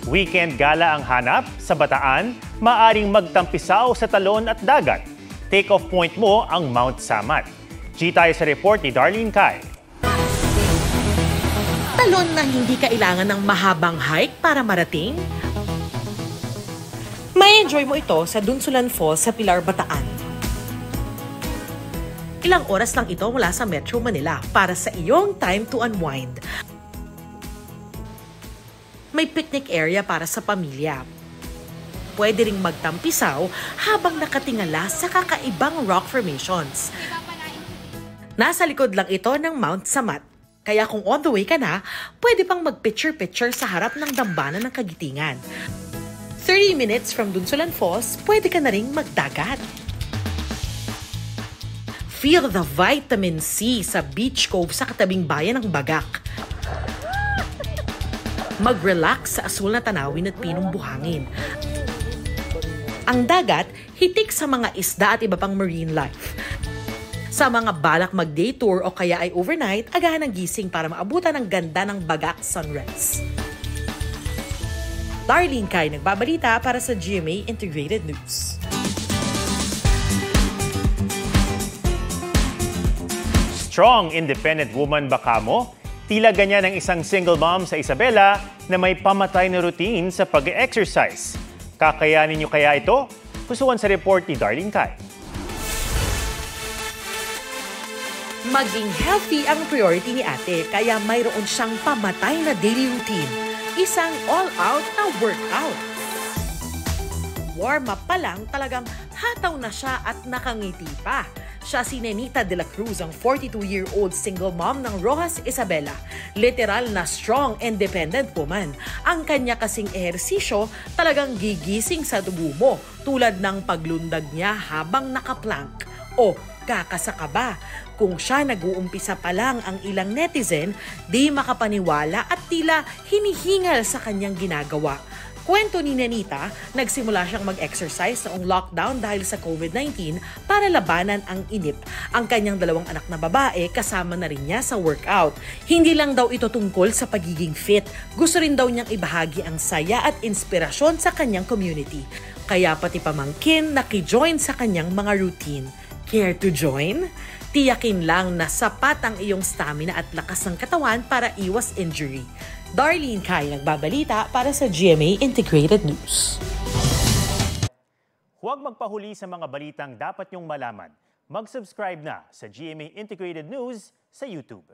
Weekend gala ang hanap sa Bataan, maaring magtampisaw sa talon at dagat. Take-off point mo ang Mount Samat. G tayo sa report ni Darlene Kai. Talon na hindi kailangan ng mahabang hike para marating? May enjoy mo ito sa Dunsulan Falls sa Pilar, Bataan. Ilang oras lang ito mula sa Metro Manila para sa iyong time to unwind. May picnic area para sa pamilya. Pwede ring magtampisaw habang nakatingala sa kakaibang rock formations. Nasa likod lang ito ng Mount Samat. Kaya kung on the way ka na, pwede pang mag-picture-picture sa harap ng dambana ng Kagitingan. 30 minutes from Dunsulan Falls, pwede ka na ring magdagat. Feel the vitamin C sa Beach Cove sa katabing bayan ng Bagak. Mag-relax sa asul na tanawin at pinong buhangin. Ang dagat, hitik sa mga isda at iba pang marine life. Sa mga balak mag-day tour o kaya ay overnight, agahan ang gising para maabutan ang ganda ng Bagak sunrise. Darlene Kai, nagbabalita para sa GMA Integrated News. Strong, independent woman ba kamo? Tila ganyan ang isang single mom sa Isabela na may pamatay na routine sa pag-exercise. Kakayanin niyo kaya ito? Pusuan sa report ni Darlene Kai. Maging healthy ang priority ni ate, kaya mayroon siyang pamatay na daily routine. Isang all-out na workout. Warm-up pa lang, talagang hataw na siya at nakangiti pa. Siya si Nenita de la Cruz, ang 42-year-old single mom ng Roxas, Isabela. Literal na strong, independent woman. Ang kanya kasing ehersisyo talagang gigising sa dugo mo, tulad ng paglundag niya habang nakaplank. O kakasaka ba? Kung siya nag-uumpisa pa lang ang ilang netizen, di makapaniwala at tila hinihingal sa kanyang ginagawa. Kwento ni Nenita, nagsimula siyang mag-exercise noong lockdown dahil sa COVID-19 para labanan ang inip. Ang kanyang 2 anak na babae kasama na rin niya sa workout. Hindi lang daw ito tungkol sa pagiging fit. Gusto rin daw niyang ibahagi ang saya at inspirasyon sa kanyang community. Kaya pati pamangkin nakijoin sa kanyang mga routine. Care to join? Tiyakin lang na sapat ang iyong stamina at lakas ng katawan para iwas injury. Darlene Kai, nagbabalita para sa GMA Integrated News. Huwag magpahuli sa mga balitang dapat niyong malaman. Mag-subscribe na sa GMA Integrated News sa YouTube.